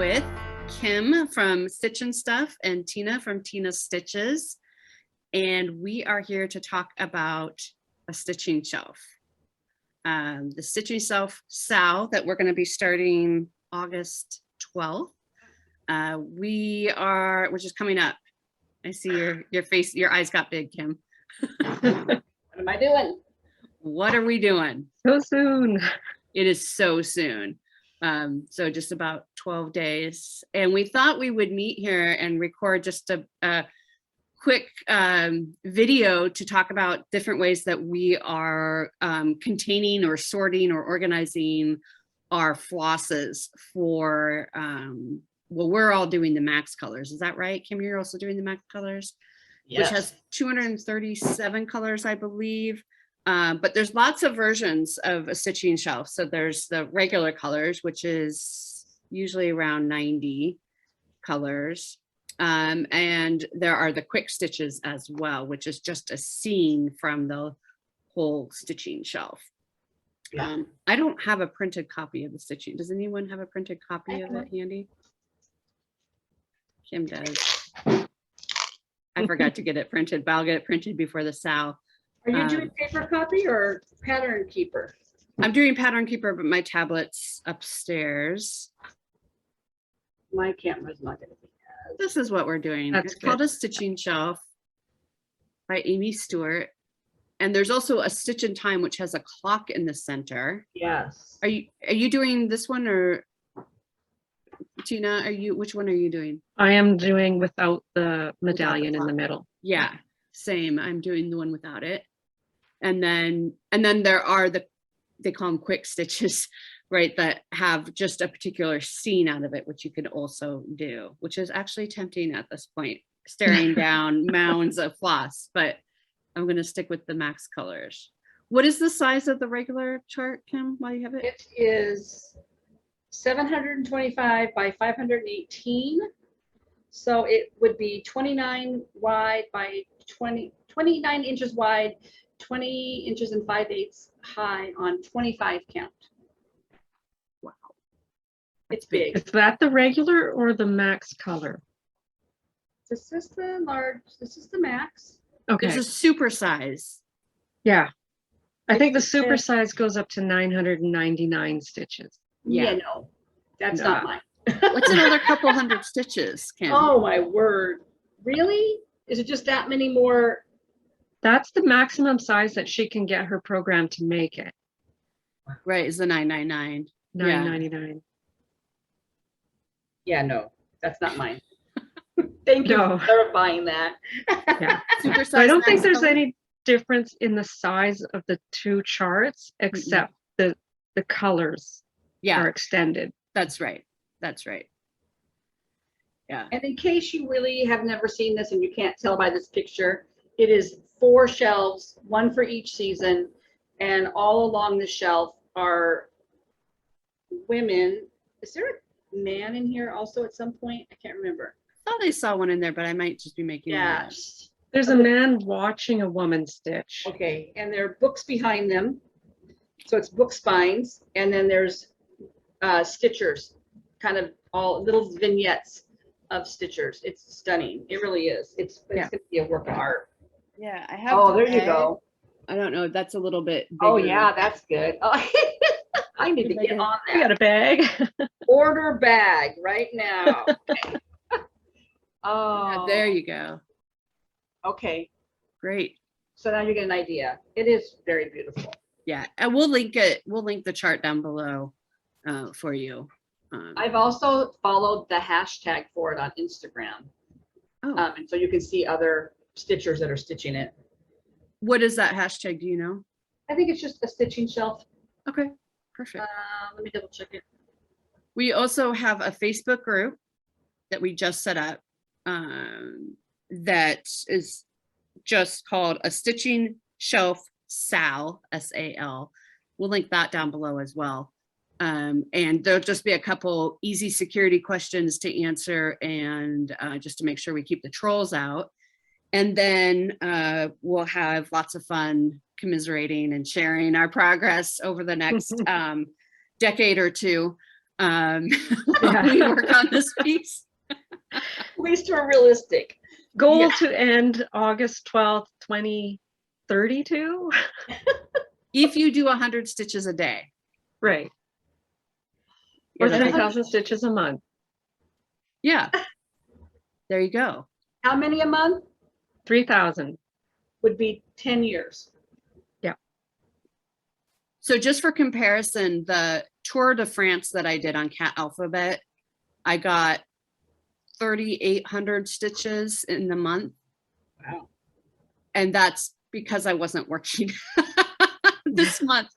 with Kim from Stitch and Stuff and Tina from Tina Stitches. And we are here to talk about a stitching shelf. The stitching shelf SAL that we're going to be starting August 12th. Which is coming up. I see your face, your eyes got big, Kim. What am I doing? What are we doing? So soon. It is so soon. So just about 12 days. And we thought we would meet here and record just a quick video to talk about different ways that we are containing or sorting or organizing our flosses for, well, we're all doing the max colors. Is that right, Kim? You're also doing the max colors? Yes. Which has 237 colors, I believe. But there's lots of versions of a stitching shelf. So there's the regular colors, which is usually around 90 colors. And there are the quick stitches as well, which is just a scene from the whole stitching shelf. Yeah. I don't have a printed copy of the stitching. Does anyone have a printed copy of it handy? Kim does. I forgot to get it printed, but I'll get it printed before the SAL. Are you doing paper copy or pattern keeper? I'm doing pattern keeper, but my tablet's upstairs. My camera's not going to be. This is what we're doing. It's called a stitching shelf by Aimee Stewart. And there's also a Stitch in Time, which has a clock in the center. Yes. Are you doing this one, or Tina, which one are you doing? I am doing without the medallion in the middle. Yeah, same. I'm doing the one without it. And then there are they call them quick stitches, right, that have just a particular scene out of it, which you could also do, which is actually tempting at this point, staring down mounds of floss, but I'm going to stick with the max colors. What is the size of the regular chart, Kim, while you have it? It is 725 by 518. So it would be 29 wide by 29 inches wide, 20 inches and 5/8 high on 25 count. Wow. It's big. Is that the regular or the max color? This is the large, this is the max. Okay. There's a super size. Yeah. I think the super size goes up to 999 stitches. Yeah, no, that's not mine. What's another couple hundred stitches, Kim? Oh my word. Really? Is it just that many more? That's the maximum size that she can get her program to make it. Right, is the 999. 999. Yeah, no, that's not mine. Thank you for clarifying that. Yeah. Super size. So I don't think there's any difference in the size of the two charts, except the colors are extended. That's right. That's right. Yeah. And in case you really have never seen this and you can't tell by this picture, it is 4 shelves, one for each season, and all along the shelf are women. Is there a man in here also at some point? I can't remember. I thought I saw one in there, but I might just be making that up. There's a man watching a woman stitch. Okay, and there are books behind them. So it's book spines, and then there's stitchers, kind of all little vignettes of stitchers. It's stunning. It really is. It's going to be a work of art. Yeah, I have. Oh, there you go. I don't know. That's a little bit bigger. Oh yeah, that's good. Oh, I need to get on that. I got a bag. Order bag right now. Okay. Oh, Yeah, there you go. Okay. Great. So now you get an idea. It is very beautiful. Yeah, and we'll link it. We'll link the chart down below for you. I've also followed the hashtag for it on Instagram. Oh. And so you can see other stitchers that are stitching it. What is that hashtag? Do you know? I think it's just a stitching shelf. Okay, perfect. Let me double check it. We also have a Facebook group that we just set up that is just called a Stitching Shelf SAL, S-A-L. We'll link that down below as well. And there'll just be a couple easy security questions to answer, and just to make sure we keep the trolls out. And then we'll have lots of fun commiserating and sharing our progress over the next decade or two. while we work on this piece. At least we're realistic. Goal to end August 12th, 2032. If you do 100 stitches a day. Right. Or Yeah, 3,000 stitches a month. yeah. There you go. How many a month? 3,000. Would be 10 years. Yeah. So just for comparison, the Tour de France that I did on Cat Alphabet, I got 3,800 stitches in the month. Wow. And that's because I wasn't working this month.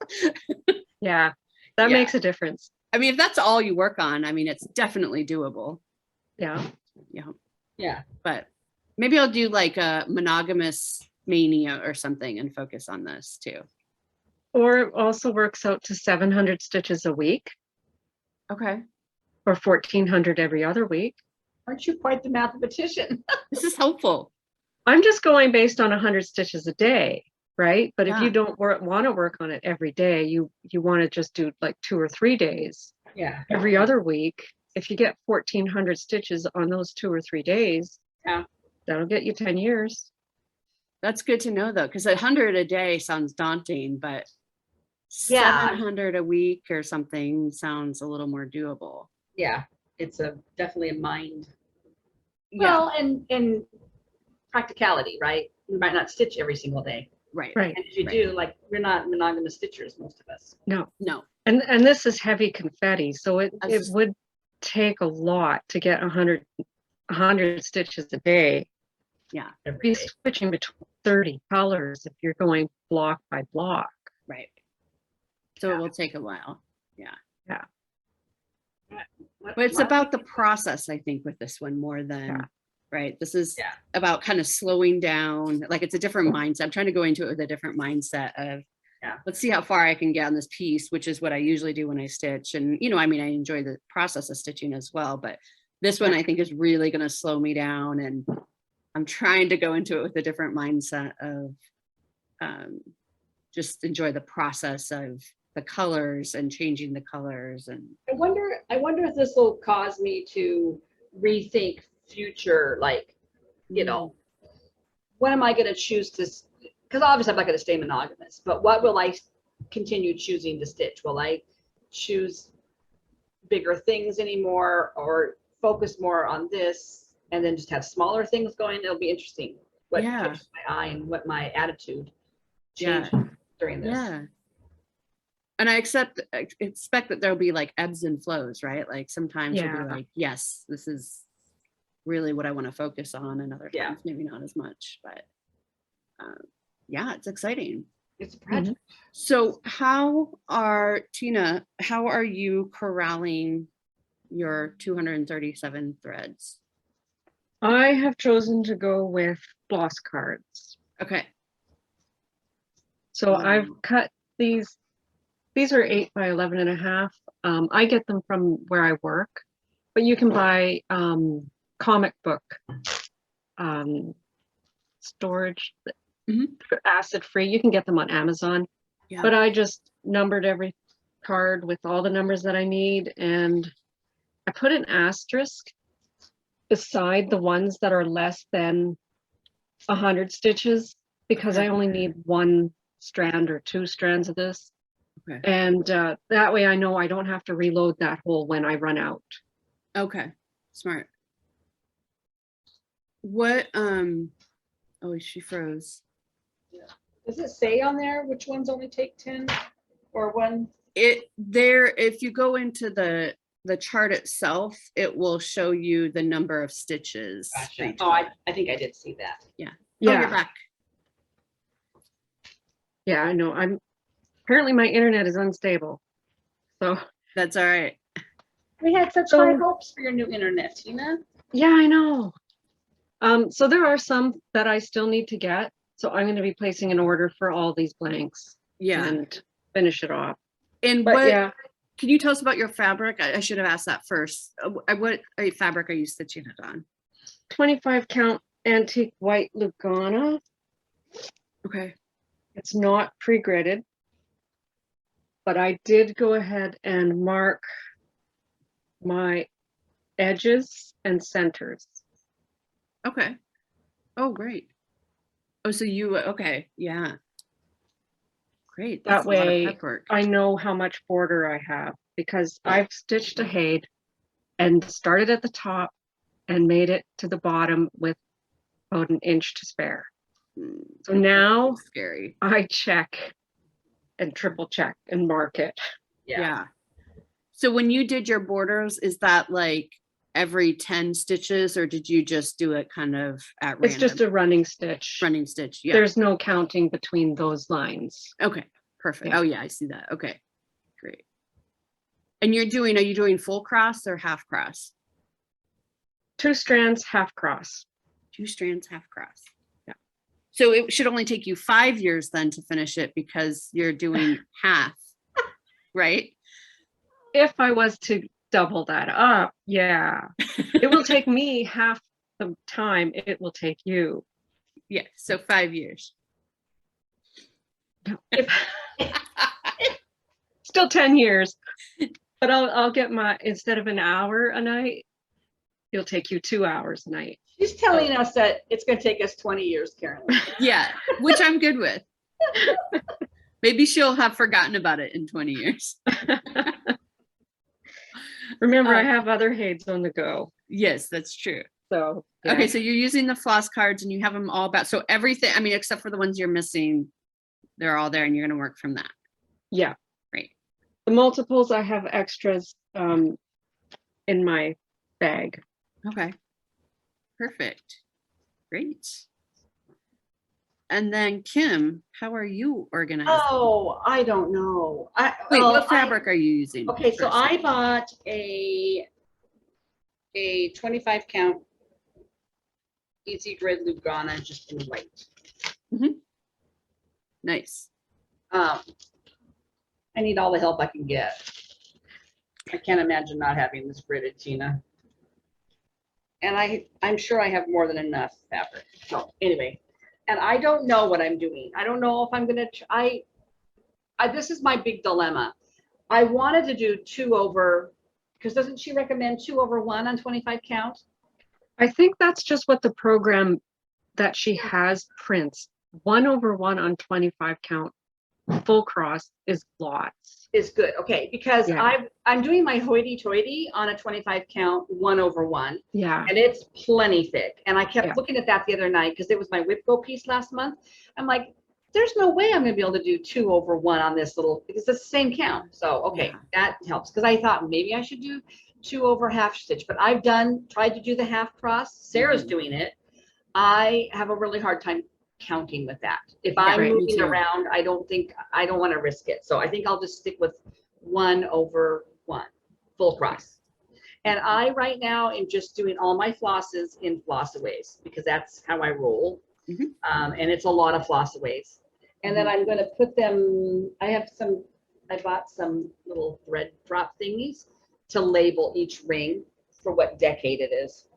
Yeah, that Yeah. makes a difference. I mean, if that's all you work on, I mean, it's definitely doable. Yeah. Yeah. Yeah. But maybe I'll do like a monogamous mania or something and focus on this too. Or it also works out to 700 stitches a week Okay. or 1,400 every other week. Aren't you quite the mathematician? This is helpful. I'm just going based on 100 stitches a day, right? But if Yeah. you don't want to work on it every day, you want to just do like 2 or 3 days Yeah. every other week. If you get 1,400 stitches on those 2 or 3 days, Yeah. that'll get you 10 years. That's good to know though, because 100 a day sounds daunting, but Yeah. 700 a week or something sounds a little more doable. Yeah. It's definitely a mind. Yeah. Well, and practicality, right? We might not stitch every single day. Right. Right. And if you Right. do, like, we're not monogamous stitchers, most of us. No. No. And this is heavy confetti, so it That's- would take a lot to get 100 stitches a day. Yeah. Every Be day. switching between 30 colors if you're going block by block. Right. So it will take a while. Yeah. Yeah. What- But it's what- about the process, I think, with this one more than, Yeah. right? This is Yeah. about kind of slowing down. Like it's a different mindset. I'm trying to go into it with a different mindset of, Yeah. let's see how far I can get on this piece, which is what I usually do when I stitch. And, you know, I mean, I enjoy the process of stitching as well, but this one I think is really going to slow me down. And I'm trying to go into it with a different mindset of just enjoy the process of the colors and changing the colors. And I wonder if this will cause me to rethink future, like, you know, what am I going to choose to, because obviously I'm not going to stay monogamous, but what will I continue choosing to stitch? Will I choose bigger things anymore or focus more on this and then just have smaller things going? It'll be interesting what Yeah. catches my eye and what my attitude Yeah. changes during this. Yeah. And I expect that there'll be like ebbs and flows, right? Like sometimes you'll Yeah. be like, yes, this is really what I want to focus on, and other times Yeah. maybe not as much. But yeah, it's exciting. It's a project. So Tina, how are you corralling your 237 threads? I have chosen to go with floss cards. Okay. So I've cut these are 8 by 11.5. I get them from where I work, but you can buy comic book storage, acid free. You can get them on Amazon. Yeah. But I just numbered every card with all the numbers that I need, and I put an asterisk beside the ones that are less than 100 stitches because I only need 1 strand or 2 strands of this. Okay. And that way I know I don't have to reload that hole when I run out. Okay. Smart. What oh, she froze. Does it say on there which ones only take 10 or 1? If you go into the chart itself, it will show you the number of stitches. Gotcha. Oh, I think I did see that. Yeah. Yeah. Oh, you're back. Yeah, I know. Apparently my internet is unstable. So That's all right. We had such So- high hopes for your new internet, Tina. yeah, I know. So there are some that I still need to get. So I'm going to be placing an order for all these blanks Yeah. and finish it off. And But what yeah, can you tell us about your fabric? I should have asked that first. What fabric are you stitching it on? 25 count antique white Lugana. Okay. It's not pre-gridded, but I did go ahead and mark my edges and centers. Okay. Oh, great. Oh, so you, okay. Yeah. Great. That's That a lot of way prep work. I know how much border I have, because I've stitched a Haid and started at the top and made it to the bottom with about an inch to spare. So now Scary. I check and triple check and mark it. Yeah. So when you did your borders, is that like every 10 stitches, or did you just do it kind of at random? It's just a running stitch. Running stitch. Yeah. There's no counting between those lines. Okay. Perfect. Yeah. Oh yeah, I see that. Okay. Great. And are you doing full cross or half cross? 2 strands, half cross. 2 strands, half cross. Yeah. So it should only take you 5 years then to finish it, because you're doing half, right? If I was to double that up, yeah, it will take me half the time it will take you. Yeah. So 5 years. Still 10 years, but I'll get my, instead of an hour a night, it'll take you 2 hours a night. She's telling us that it's going to take us 20 years, Carolyn. Yeah, which I'm good with. Maybe she'll have forgotten about it in 20 years. Remember, I have other Haids on the go. Yes, that's true. So yeah. Okay, so you're using the floss cards and you have them all back. So everything, I mean, except for the ones you're missing, they're all there and you're going to work from that. Yeah. Great. The multiples, I have extras in my bag. Okay. Perfect. Great. And then Kim, how are you organized? Oh, I don't know. Wait, what fabric are you using? Okay, so first? I bought a 25 count Easy Thread Lugana just in white. Nice. I need all the help I can get. I can't imagine not having this gridded, Tina. And I'm sure I have more than enough fabric. So anyway, and I don't know what I'm doing. I don't know if I'm gonna this is my big dilemma. I wanted to do 2 over, because doesn't she recommend 2 over 1 on 25 count? I think that's just what the program that she has prints. 1 over 1 on 25 count full cross is lots. Is good. Okay, because Yeah. I'm doing my hoity-toity on a 25 count 1 over 1. Yeah. And it's plenty thick. And I kept Yeah. looking at that the other night because it was my whip go piece last month. I'm like, there's no way I'm gonna be able to do 2 over 1 on this little, because it's the same count. So okay, Yeah. that helps, because I thought maybe I should do 2 over half stitch, but I've tried to do the half cross. Sarah's doing it. I have a really hard time counting with that. If I'm right, me moving too. around, I don't want to risk it. So I think I'll just stick with 1 over 1 full cross. And I right now am just doing all my flosses in flossaways, because that's how I roll. And it's a lot of flossaways. And then I'm going to put them, I bought some little thread drop thingies to label each ring for what decade it is.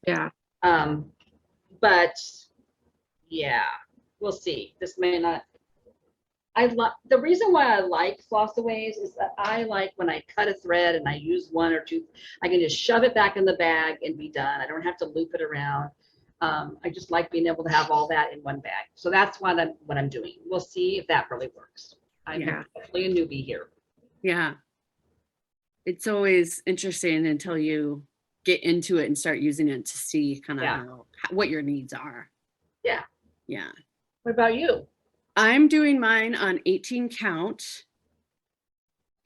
Yeah. But yeah, we'll see. This may not. The reason why I like flossaways is that I like when I cut a thread and I use 1 or 2, I can just shove it back in the bag and be done. I don't have to loop it around. I just like being able to have all that in one bag. So that's what I'm doing. We'll see if that really works. I'm definitely a newbie here. Yeah. It's always interesting until you get into it and start using it to see kind of what your needs are. Yeah. Yeah. What about you? I'm doing mine on 18 count.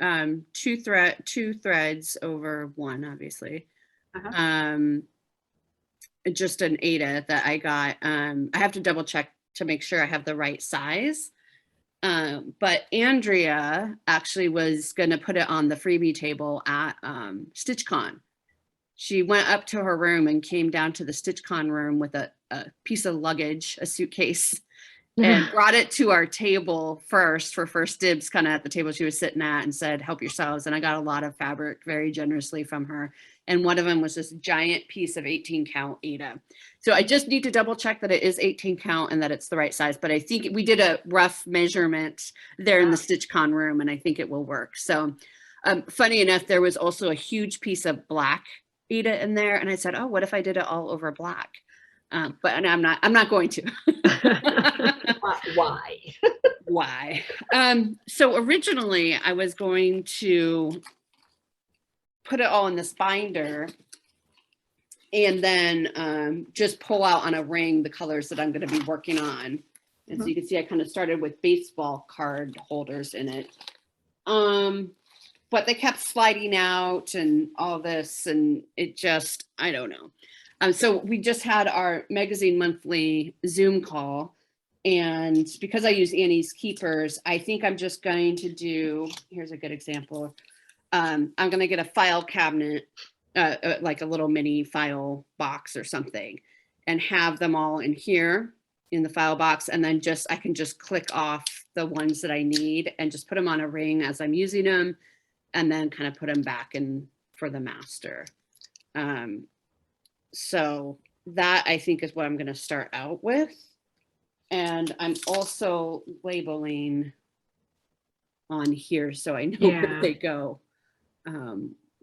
2 threads over 1, obviously. Just an Aida that I got. I have to double check to make sure I have the right size. But Andrea actually was going to put it on the freebie table at StitchCon. She went up to her room and came down to the StitchCon room with a piece of luggage, a suitcase, and brought it to our table first for first dibs, kind of at the table she was sitting at, and said, help yourselves. And I got a lot of fabric very generously from her. And one of them was this giant piece of 18 count Aida. So I just need to double check that it is 18 count and that it's the right size. But I think we did a rough measurement there in the StitchCon room, and I think it will work. So Funny enough, there was also a huge piece of black Ada in there, and I said, "Oh, what if I did it all over black?" But I'm not going to. Why? Why? So originally, I was going to put it all in this binder, and then just pull out on a ring the colors that I'm going to be working on. And so you can see I kind of started with baseball card holders in it. But they kept sliding out and all this, and it just, I don't know. So we just had our magazine monthly Zoom call, and because I use Annie's Keepers, I think I'm just going to do, here's a good example. I'm going to get a file cabinet, like a little mini file box or something, and have them all in here in the file box, and then I can just click off the ones that I need and just put them on a ring as I'm using them, and then kind of put them back in for the master. So that I think is what I'm going to start out with. And I'm also labeling on here so I know where they go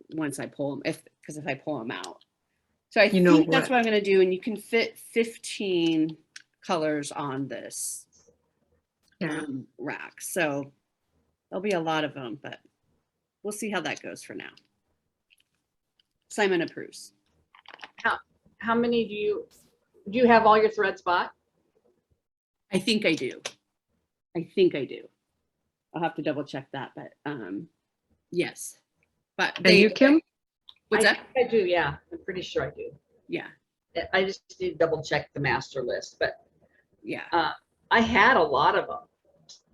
once I pull them, because if I pull them out. So I think that's what I'm going to do. And you can fit 15 colors on this rack. So there'll be a lot of them, but we'll see how that goes for now. Simon approves. How many do you have all your threads bought? I think I do. I'll have to double check that, but yes. But And you, Kim? What's that? I do, yeah. I'm pretty sure I do. Yeah. I just need to double check the master list, but yeah. I had a lot of them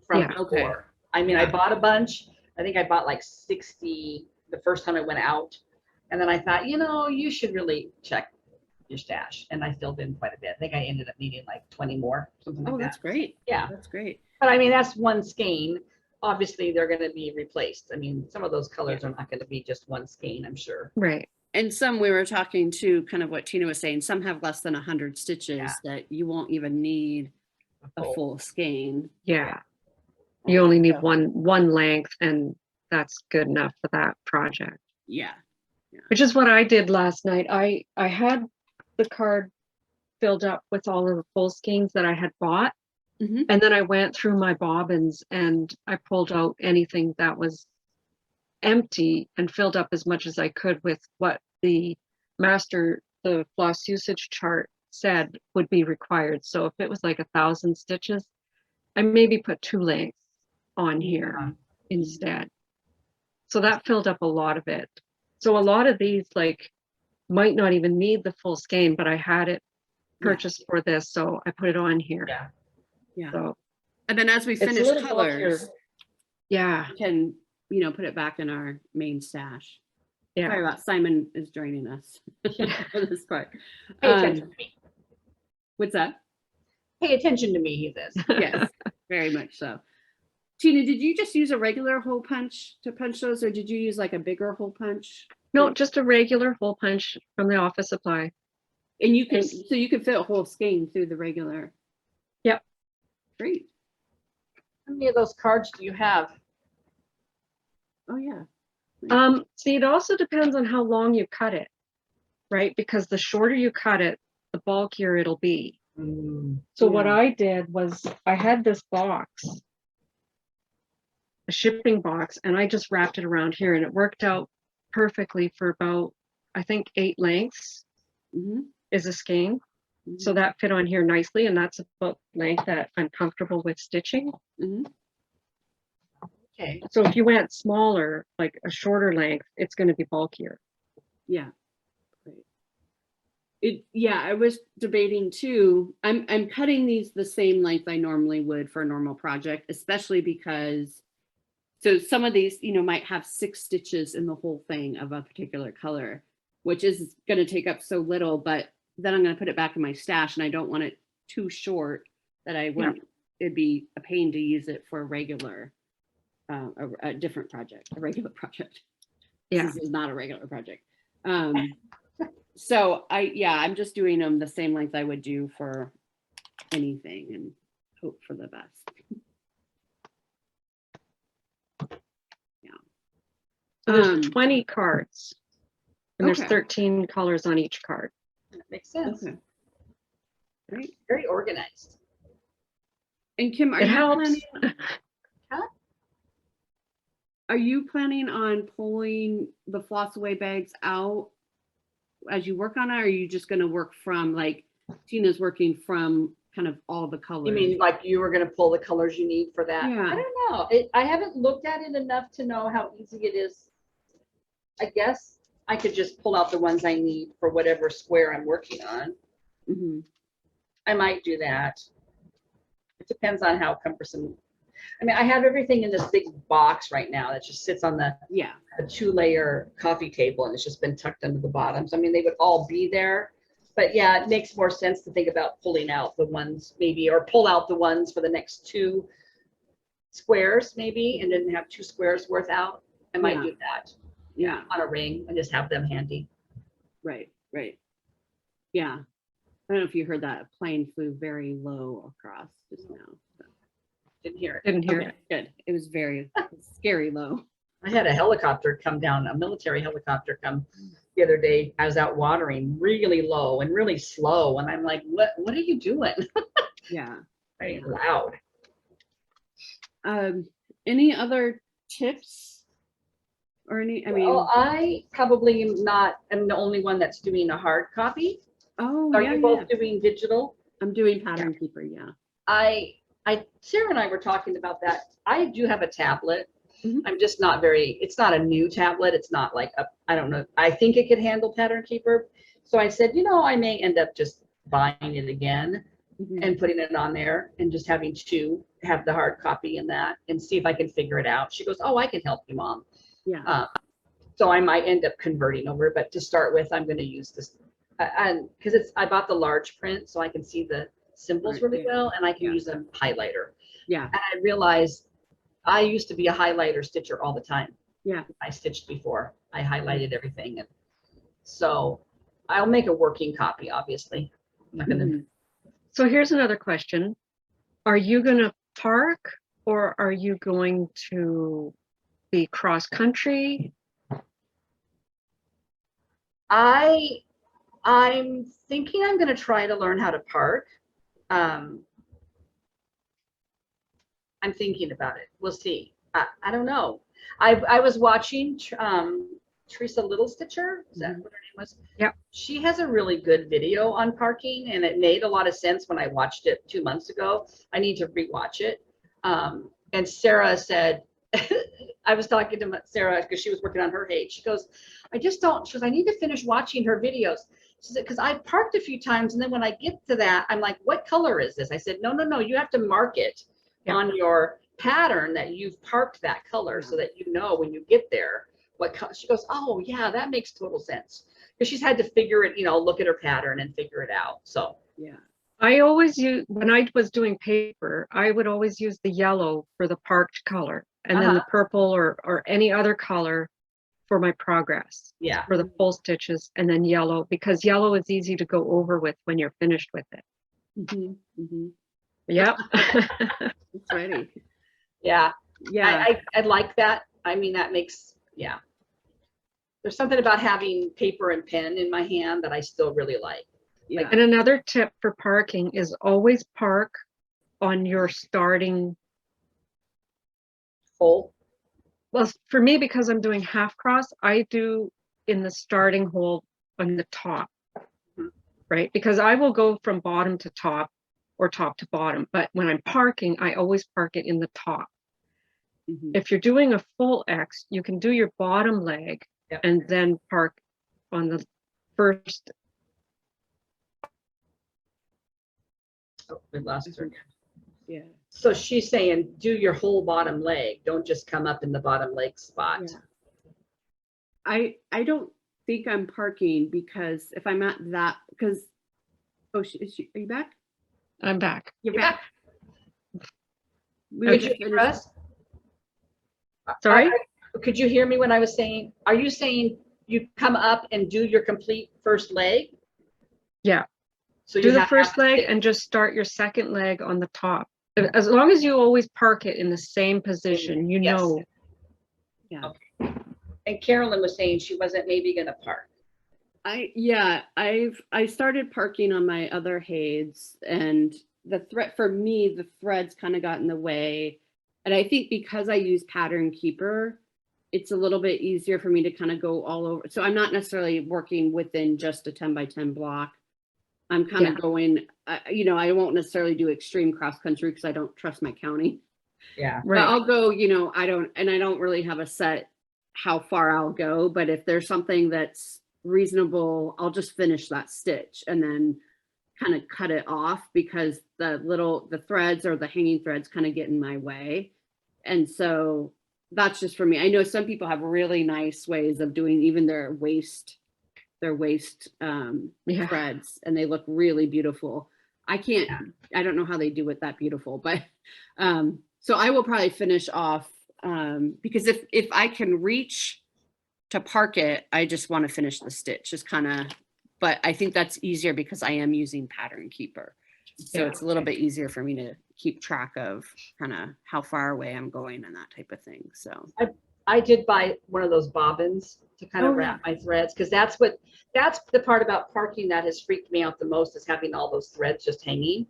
from before. Okay. I mean, I bought a bunch. I think I bought like 60 the first time I went out. And then I thought, you should really check your stash. And I filled in quite a bit. I think I ended up needing like 20 more, something like that. Oh, that's great. Yeah. That's great. But I mean, that's one skein. Obviously, they're going to be replaced. I mean, some of those colors are not going to be just one skein, I'm sure. Right. And some, we were talking to kind of what Tina was saying, some have less than 100 stitches that you won't even need a full skein. Yeah. You only need one length, and that's good enough for that project. Yeah. Which is what I did last night. I had the card filled up with all of the full skeins that I had bought. And then I went through my bobbins and I pulled out anything that was empty and filled up as much as I could with what the floss usage chart said would be required. So if it was like 1,000 stitches, I maybe put 2 lengths on here instead. So that filled up a lot of it. So a lot of these might not even need the full skein, but I had it purchased for this, so I put it on here. Yeah. So, and then as we finish colors, we can, put it back in our main stash. Yeah. Sorry about Simon is joining us for this part. Pay attention to me. What's that? Pay attention to me, he says. Yes, very much so. Tina, did you just use a regular hole punch to punch those, or did you use like a bigger hole punch? No, just a regular hole punch from the office supply. And you can, so you can fit a whole skein through the regular. Yep. Great. How many of those cards do you have? Oh yeah. See, it also depends on how long you cut it, right? Because the shorter you cut it, the bulkier it'll be. So what I did was I had this box, a shipping box, and I just wrapped it around here, and it worked out perfectly for about, I think, 8 lengths is a skein. So that fit on here nicely, and that's about length that I'm comfortable with stitching. Okay. So if you went smaller, like a shorter length, it's going to be bulkier. Yeah. I was debating too. I'm cutting these the same length I normally would for a normal project, especially because so some of these, might have 6 stitches in the whole thing of a particular color, which is going to take up so little, but then I'm going to put it back in my stash, and I don't want it too short that I wouldn't, it'd be a pain to use it for a regular, a different project, a regular project. Yeah. This is not a regular project. So I'm just doing them the same length I would do for anything and hope for the best. So there's 20 cards and there's Okay. 13 colors on each card. That makes sense. Okay. Great. Very organized. And Kim, It helps. Are you planning on pulling the floss away bags out as you work on it? Or are you just going to work from, like Tina's working from kind of all the colors? You mean like you were going to pull the colors you need for that? Yeah. I don't know. I haven't looked at it enough to know how easy it is. I guess I could just pull out the ones I need for whatever square I'm working on. Mm-hmm. I might do that. It depends on how cumbersome. I mean, I have everything in this big box right now that just sits on the Yeah. a 2-layer coffee table, and it's just been tucked under the bottoms. I mean, they would all be there, but yeah, it makes more sense to think about pulling out the ones maybe, or pull out the ones for the next 2 squares maybe, and then have 2 squares worth out. I might do that. Yeah. On a ring and just have them handy. Right. Right. Yeah. I don't know if you heard that. A plane flew very low across just now. So. Didn't hear it. Didn't hear Okay, it. good. It was very scary low. I had a helicopter come down, a military helicopter come the other day. I was out watering really low and really slow. And I'm like, what are you doing? Yeah. Very loud. Any other tips or any, I mean, Well, I probably am the only one that's doing a hard copy. oh, Are yeah, you both yeah. doing digital? I'm doing pattern keeper. Yeah. Sarah and I were talking about that. I do have a tablet. Mhm. I'm just not it's not a new tablet. It's not like I don't know. I think it could handle Pattern Keeper. So I said, I may end up just buying it again Mhm. and putting it on there and just having to have the hard copy in that and see if I can figure it out. She goes, oh, I can help you, Mom. Yeah. So I might end up converting over, but to start with, I'm going to use this. And because I bought the large print so I can see the symbols Right, really yeah. well, and I can Yeah. use a highlighter. Yeah. And I realized I used to be a highlighter stitcher all the time. Yeah. I stitched before. I highlighted everything. And so I'll make a working copy, obviously. I'm not gonna, Mhm. So here's another question. Are you going to park or are you going to be cross country? I'm thinking I'm going to try to learn how to park. I'm thinking about it. We'll see. I don't know. I was watching Teresa Little Stitcher. Is that what her name was? Yep. She has a really good video on parking, and it made a lot of sense when I watched it 2 months ago. I need to rewatch it. And Sarah said, I was talking to Sarah because she was working on her page. She goes, I need to finish watching her videos. She said, because I parked a few times, and then when I get to that, I'm like, what color is this? I said, no, you have to mark it on your pattern that you've parked that color so that you know when you get there what color. She goes, oh yeah, that makes total sense. Because she's had to figure it, look at her pattern and figure it out. So Yeah. I always use, when I was doing paper, I would always use the yellow for the parked color and then the purple or any other color for my progress. Yeah. For the full stitches, and then yellow, because yellow is easy to go over with when you're finished with it. Mhm. Mhm. Yep. It's ready. Yeah. Yeah. I like that. I mean, that makes, there's something about having paper and pen in my hand that I still really like. Yeah. And another tip for parking is always park on your starting hole. Well, for me, because I'm doing half cross, I do in the starting hole on the top, right? Because I will go from bottom to top or top to bottom. But when I'm parking, I always park it in the top. Mhm. If you're doing a full X, you can do your bottom leg and then park on the first. Oh, we lost her. Yeah. So she's saying do your whole bottom leg. Don't just come up in the bottom leg spot. Yeah. I don't think I'm parking because if I'm at that, because, oh, are you back? I'm back. You're back. We Could were you hear us? Sorry? Could you hear me when I was saying, are you saying you come up and do your complete first leg? Yeah. So do you the first leg and just start your second leg on the top. As long as you always park it in the same position, you know. Yeah. Okay. And Carolyn was saying she wasn't maybe gonna park. I started parking on my other haids, and for me, the threads kind of got in the way. And I think because I use Pattern Keeper, it's a little bit easier for me to kind of go all over. So I'm not necessarily working within just a 10 by 10 block. I'm kind of going, you know, I won't necessarily do extreme cross country because I don't trust my county. Yeah. But I'll go, you know, I don't really have a set how far I'll go, but if there's something that's reasonable, I'll just finish that stitch and then kind of cut it off because the threads or the hanging threads kind of get in my way. And so that's just for me. I know some people have really nice ways of doing even their waist threads, and they look really beautiful. I don't know how they do it that beautiful, but so I will probably finish off because if I can reach to park it, I just want to finish the stitch, just kind of, but I think that's easier because I am using Pattern Keeper. So it's a little bit easier for me to keep track of kind of how far away I'm going and that type of thing. So I did buy one of those bobbins to kind of wrap my threads, because that's the part about parking that has freaked me out the most, is having all those threads just hanging.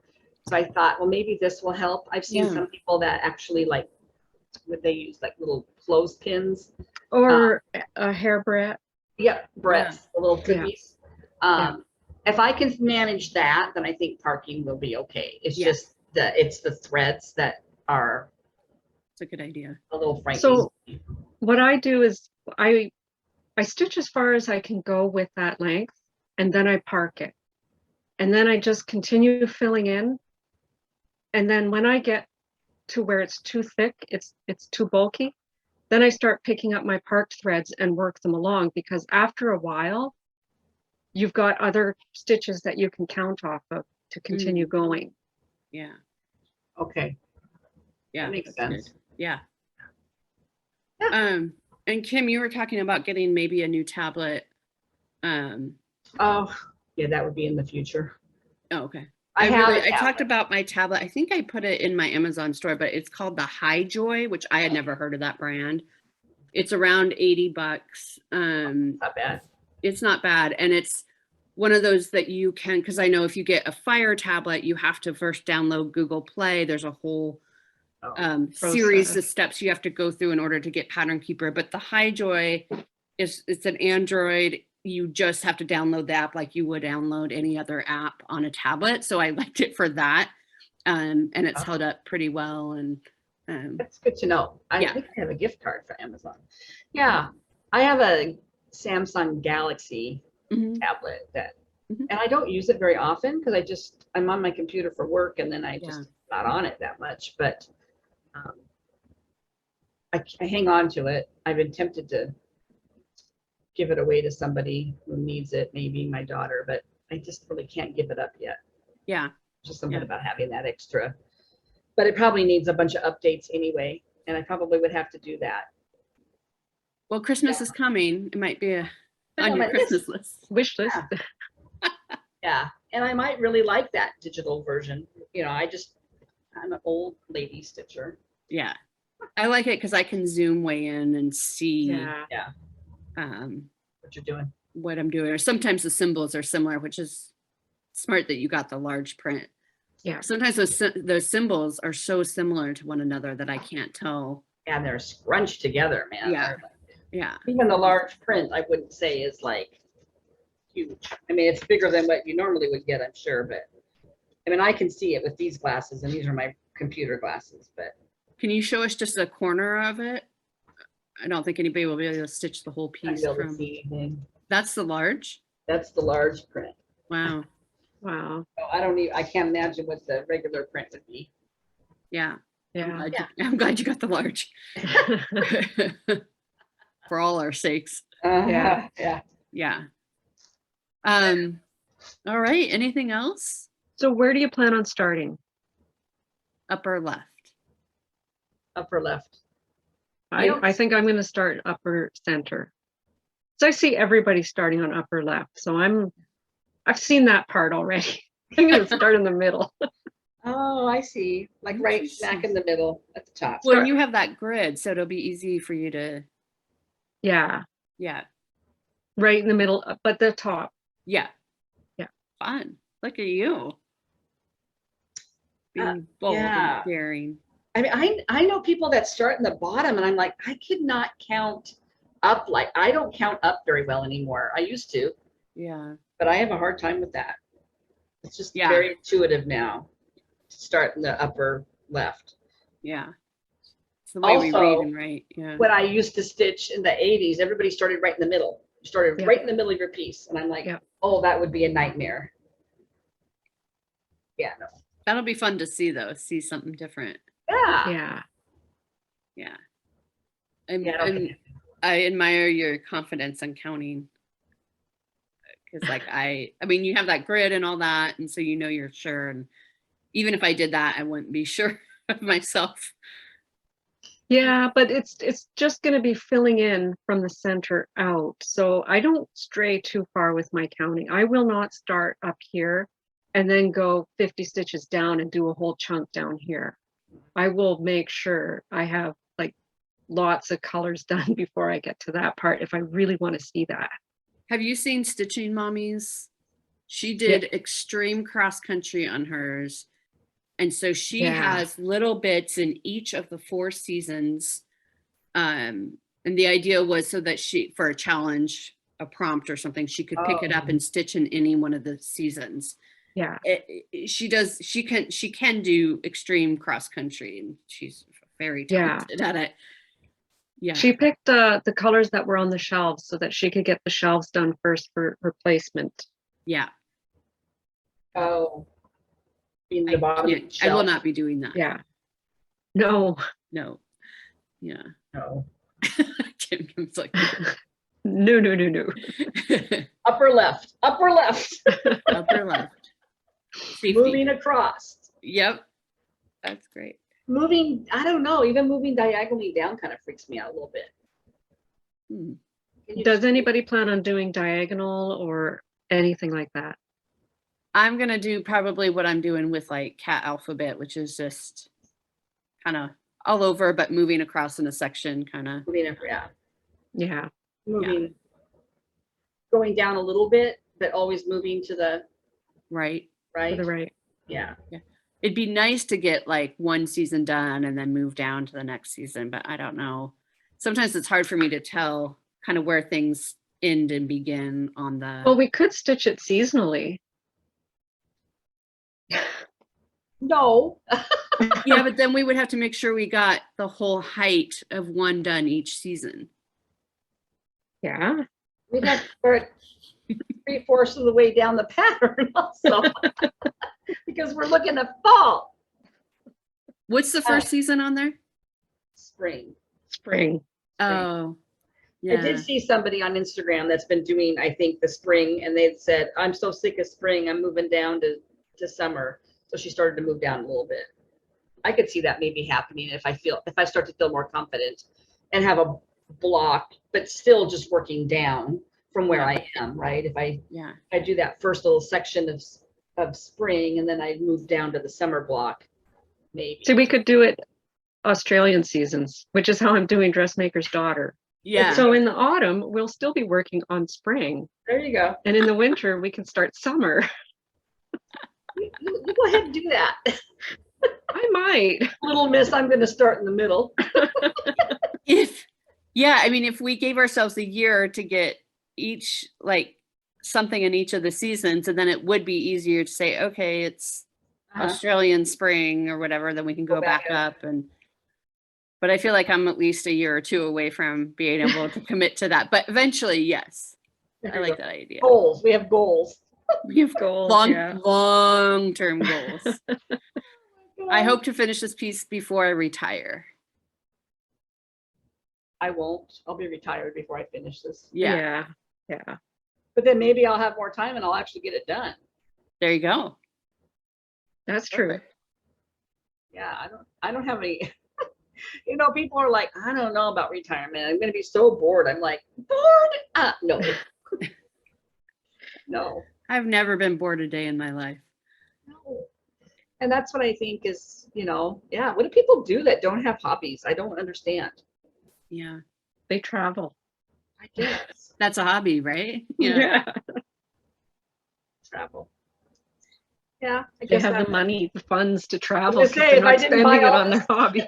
So I thought, well, maybe this will help. I've seen some people that actually like, what they use, like little clothespins or a hairbreadth. Yep, breadths, the little cookies. If I can manage that, then I think parking will be okay. It's just it's the threads that are. It's a good idea. A little frightening. So what I do is I stitch as far as I can go with that length, and then I park it. And then I just continue filling in. And then when I get to where it's too thick, it's too bulky, then I start picking up my parked threads and work them along, because after a while, you've got other stitches that you can count off of to continue going. Yeah. Okay. Yeah. That makes sense. Good. Yeah. And Kim, you were talking about getting maybe a new tablet. Oh, yeah, that would be in the future. Oh, okay. I talked about my tablet. I think I put it in my Amazon store, but it's called the High Joy, which I had never heard of that brand. It's around $80. Not bad. It's not bad. And it's one of those that you can, because I know if you get a Fire tablet, you have to first download Google Play. There's a whole series of steps you have to go through in order to get Pattern Keeper. But the High Joy it's an Android. You just have to download the app like you would download any other app on a tablet. So I liked it for that. And it's held up pretty well. And that's good to know. I think I have a gift card for Amazon. Yeah. I have a Samsung Galaxy tablet that, and I don't use it very often because I'm on my computer for work, and then I just not on it that much, but I hang on to it. I've been tempted to give it away to somebody who needs it, maybe my daughter, but I just really can't give it up yet. Yeah. Just something about having that extra, but it probably needs a bunch of updates anyway, and I probably would have to do that. Well, Christmas is coming. It might be on your Christmas list. Wish list. Yeah. And I might really like that digital version. You know, I'm an old lady stitcher. Yeah. I like it because I can zoom way in and see what you're doing. What I'm doing. Or sometimes the symbols are similar, which is smart that you got the large print. Yeah. Sometimes those symbols are so similar to one another that I can't tell. And they're scrunched together, man. Yeah. Yeah. Even the large print, I wouldn't say is like huge. I mean, it's bigger than what you normally would get, I'm sure, but I mean, I can see it with these glasses, and these are my computer glasses, but. Can you show us just a corner of it? I don't think anybody will be able to stitch the whole piece from. That's the large? That's the large print. Wow. Wow. So I can't imagine what the regular print would be. Yeah. Yeah. I'm glad you got the large. For all our sakes. Yeah. All right. Anything else? So where do you plan on starting? Upper left. Upper left. I think I'm going to start upper center. So I see everybody starting on upper left. So I've seen that part already. I'm going to start in the middle. Oh, I see. Like right smack in the middle at the top. Well, and you have that grid, so it'll be easy for you to. Yeah, Yeah. right in the middle, but the top. Yeah. Yeah. Fun. Look at you. Being bold yeah. and daring. I mean, I know people that start in the bottom, and I'm like, I could not count up. Like, I don't count up very well anymore. I used to, Yeah. but I have a hard time with that. It's just Yeah. very intuitive now to start in the upper left. Yeah. It's the way we read Also, and write. Yeah. when I used to stitch in the 80s, everybody started right in the middle. You started Yeah. right in the middle of your piece. And I'm like, Yeah. oh, that would be a nightmare. Yeah, no. That'll be fun to see though. See something different. Yeah. Yeah. Yeah. Yeah, I admire your confidence on counting. Because like I mean, you have that grid and all that, and so you know you're sure. And even if I did that, I wouldn't be sure of myself. Yeah, but it's just going to be filling in from the center out. So I don't stray too far with my counting. I will not start up here and then go 50 stitches down and do a whole chunk down here. I will make sure I have like lots of colors done before I get to that part if I really want to see that. Have you seen Stitching Mommies? She did extreme cross country on hers. And so she has little bits in each of the 4 seasons. And the idea was so that she, for a challenge, a prompt or something, she could pick it up and stitch in any one of the seasons. Yeah. She can do extreme cross country, and she's very talented at it. Yeah. She picked the colors that were on the shelves so that she could get the shelves done first for her placement. Yeah. Oh. In the bottom I will not be doing that. Yeah. No. No. Yeah. No. Kim's like, No. Upper left. Upper left. upper left. Safety. Moving across. Yep. That's great. Moving, I don't know, even moving diagonally down kind of freaks me out a little bit. Does anybody plan on doing diagonal or anything like that? I'm going to do probably what I'm doing with like cat alphabet, which is just kind of all over, but moving across in a section kind of. Moving, Yeah. Moving, going down a little bit, but always moving to the right. To the right. Yeah. It'd be nice to get like one season done and then move down to the next season, but I don't know. Sometimes it's hard for me to tell kind of where things end and begin on the. Well, we could stitch it seasonally. No. Yeah, but then we would have to make sure we got the whole height of one done each season. Yeah. We'd have to start 3/4 of the way down the pattern also. Because we're looking at fall. What's the first season on there? Spring. Oh, yeah. I did see somebody on Instagram that's been doing, I think, the spring, and they said, I'm so sick of spring, I'm moving down to summer. So she started to move down a little bit. I could see that maybe happening if I start to feel more confident and have a block, but still just working down from where I am, right? If I do that first little section of spring and then I move down to the summer block, maybe. So we could do it Australian seasons, which is how I'm doing Dressmaker's Daughter. Yeah. So in the autumn, we'll still be working on spring. There you go. And in the winter, we can start summer. You go ahead and do that. I might. Little miss, I'm going to start in the middle. I mean, if we gave ourselves a year to get each, like something in each of the seasons, and then it would be easier to say, okay, it's Australian spring or whatever, then we can go back up. But I feel like I'm at least a year or two away from being able to commit to that. But eventually, yes. I like that idea. Goals. We have goals. We have goals. Long-term goals. I hope to finish this piece before I retire. I won't. I'll be retired before I finish this. Yeah. But then maybe I'll have more time and I'll actually get it done. There you go. That's true. Yeah, I don't have any. People are like, I don't know about retirement. I'm going to be so bored. I'm like, bored? No. No. I've never been bored a day in my life. No. And that's what I think is, what do people do that don't have hobbies? I don't understand. Yeah. They travel. I guess. That's a hobby, right? Yeah. Travel. Yeah, I They guess have that, the money, the funds to travel gonna 'cause say, they're if I not didn't buy spending it all on their this- hobby.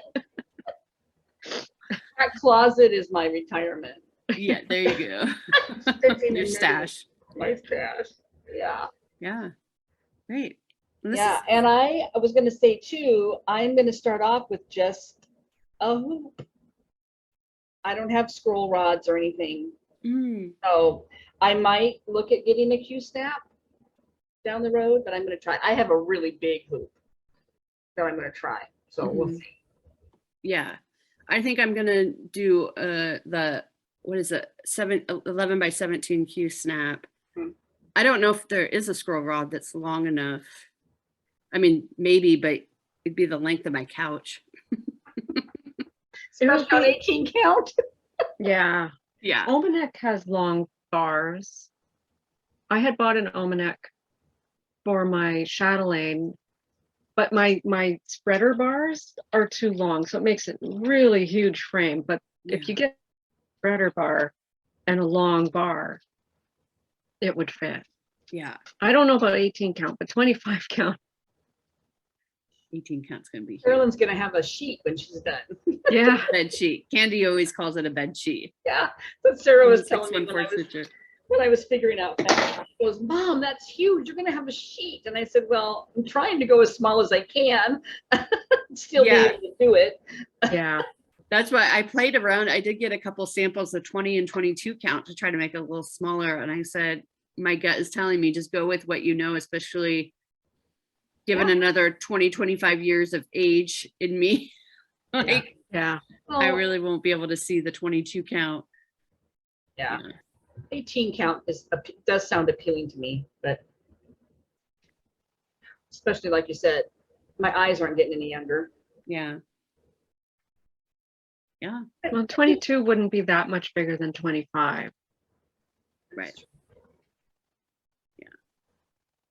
that closet is my retirement. Yeah, there you go. Fits in Your the stash. My stash. Yeah. Yeah, great. And this Yeah, is- and I was gonna say too, I'm gonna start off with just a hoop. I don't have scroll rods or anything, Mm, so I might look at getting a Q-snap down the road, but I'm gonna try. I have a really big hoop that I'm gonna try, so we'll Mhm. see. yeah, I think I'm gonna do what is it, 11 by 17 Q snap. Hmm. I don't know if there is a scroll rod that's long enough. I mean, maybe, but it'd be the length of my couch. It would Especially on be- 18 count. Yeah. Yeah. Almanac has long bars. I had bought an almanac for my chatelaine, but my spreader bars are too long, so it makes it really huge frame. But if you get a spreader bar and a long bar, it would fit. Yeah, I don't know about 18 count, but 25 count. 18 count's gonna be huge. Carolyn's gonna have a sheet when she's done. Yeah. Bed sheet. Candy always calls it a bed sheet. Yeah, that's Sarah was telling me 614 when I was figuring out that. She goes, Mom, that's huge. You're gonna have a sheet. And I said, well, I'm trying to go as small as I can. Still be Yeah. able to do it. Yeah. That's why I played around. I did get a couple samples of 20 and 22 count to try to make it a little smaller. And I said, my gut is telling me just go with what you know, especially given another 20, 25 years of age in me. Like, Yeah. Well, I really won't be able to see the 22 count. yeah. 18 count does sound appealing to me, but especially like you said, my eyes aren't getting any younger. Yeah. Yeah. Well, 22 wouldn't be that much bigger than 25. Right.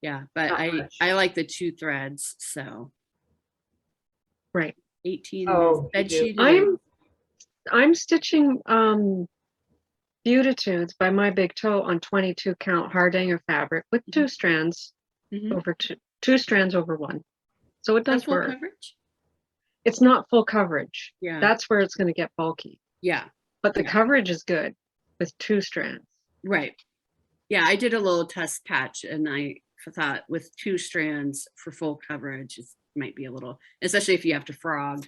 Yeah. But Not I much. like the 2 threads. So Right. 18 Oh, bed you do. sheet. I'm stitching Beautitudes by My Big Toe on 22 count hardhanger fabric with 2 strands Mhm. over two strands over one. So it That's does full work. coverage. It's not full coverage. Yeah. That's where it's going to get bulky. Yeah. But the Yeah. coverage is good with 2 strands. Right. Yeah, I did a little test patch and I thought with 2 strands for full coverage, it might be a little, especially if you have to frog.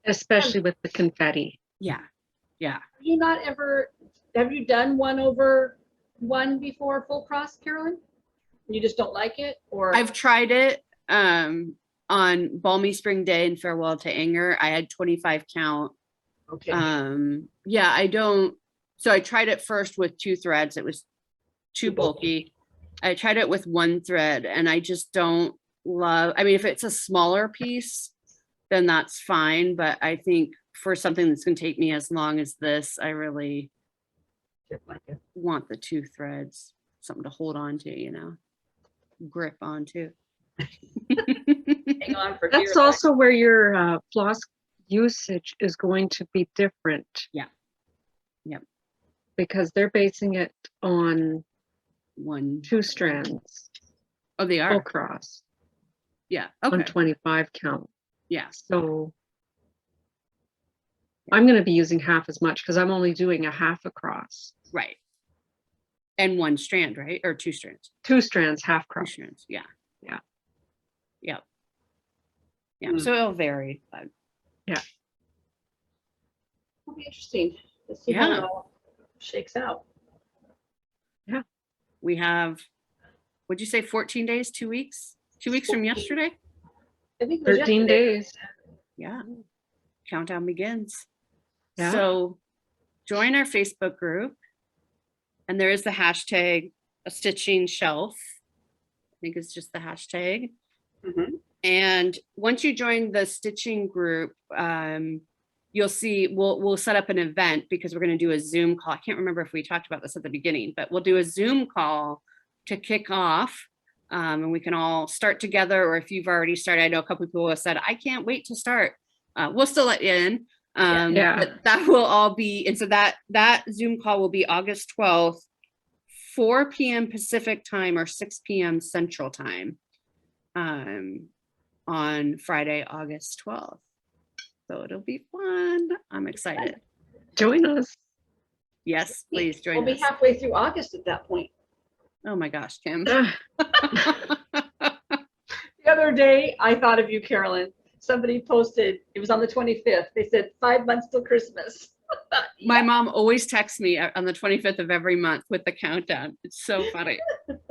Especially with the confetti. Yeah. Yeah. Have you done 1 over 1 before full cross, Carolyn? You just don't like it, or? I've tried it on Balmy Spring Day and Farewell to Anger. I had 25 count. Okay. Yeah, I don't. So I tried it first with 2 threads. It was too bulky. I tried it with 1 thread and I just don't love, I mean, if it's a smaller piece, then that's fine. But I think for something that's going to take me as long as this, I really Like it. want the 2 threads, something to hold on to, you know, grip onto. Hang on for dear That's life. also where your floss usage is going to be different. Yeah. Yep. Because they're basing it on 1. 2 strands Oh, they full are. cross Yeah. on Okay. 25 count. Yeah. So I'm going to be using half as much because I'm only doing a half across. Right. And 1 strand, right? Or 2 strands. 2 strands, half 2 cross. strands. Yeah. Yeah. Yep. Yeah. Hmm. So it'll vary. But It'll be interesting. Let's see how Yeah. it all shakes out. we have, would you say 14 days, 2 weeks? 2 weeks from 14. yesterday? I think it was 13 yesterday. days. Yeah. Countdown begins. Yeah. So join our Facebook group. And there is the hashtag a stitching shelf. I think it's just the hashtag. Mhm. And once you join the stitching group, you'll see we'll set up an event because we're going to do a Zoom call. I can't remember if we talked about this at the beginning, but we'll do a Zoom call to kick off. And we can all start together, or if you've already started, I know a couple people have said, I can't wait to start. We'll still let you in. Yeah. But that will all be, and so that Zoom call will be August 12th, 4 p.m. Pacific time or 6 p.m. Central time, on Friday, August 12th. So it'll be fun. I'm excited. Join us. Yes, please join We'll be us. halfway through August at that point. Oh my gosh, Kim. The other day, I thought of you, Carolyn. Somebody posted, it was on the 25th. They said 5 months till Christmas. My mom always texts me on the 25th of every month with the countdown. It's so funny.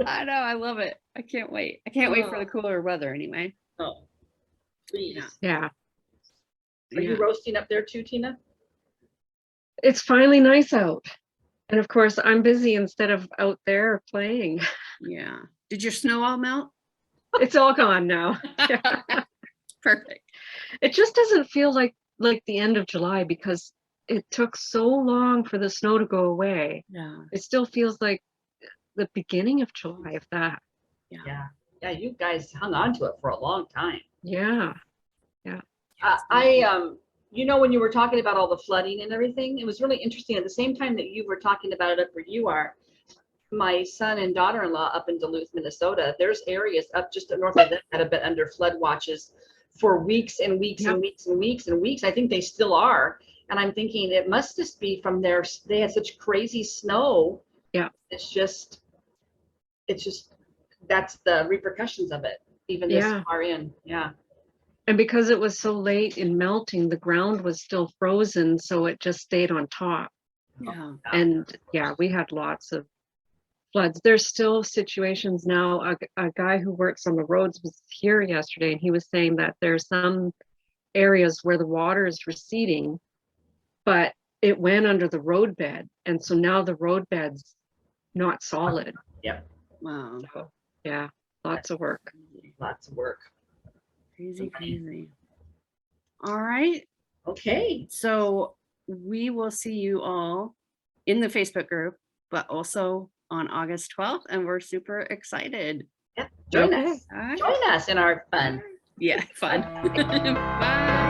I know, I love it. I can't wait. I can't wait for the cooler weather anyway. Oh, please. Yeah. Are you roasting up there too, Tina? It's finally nice out. And of course, I'm busy instead of out there playing. Yeah. Did your snow all melt? It's all gone now. Perfect. It just doesn't feel like the end of July because it took so long for the snow to go away. Yeah. It still feels like the beginning of July, if that. Yeah. Yeah, you guys hung on to it for a long time. Yeah. You know, when you were talking about all the flooding and everything, it was really interesting. At the same time that you were talking about it up where you are, my son and daughter-in-law up in Duluth, Minnesota, there's areas up just north of them that have been under flood watches for weeks and weeks and weeks and weeks and weeks. I think they still are. And I'm thinking it must just be from there. They had such crazy snow. Yeah. It's just, that's the repercussions of it, even this far in. Yeah. And because it was so late in melting, the ground was still frozen, so it just stayed on top. Yeah. And yeah, we had lots of floods. There's still situations now. A guy who works on the roads was here yesterday, and he was saying that there's some areas where the water is receding, but it went under the roadbed, and so now the roadbed's not solid. Yep. Wow. So, yeah, lots of work. Lots of work. Crazy, crazy. All right. Okay. So we will see you all in the Facebook group, but also on August 12th, and we're super excited. Yep. Join Okay. us. Join us in our fun. Yeah, fun. Bye.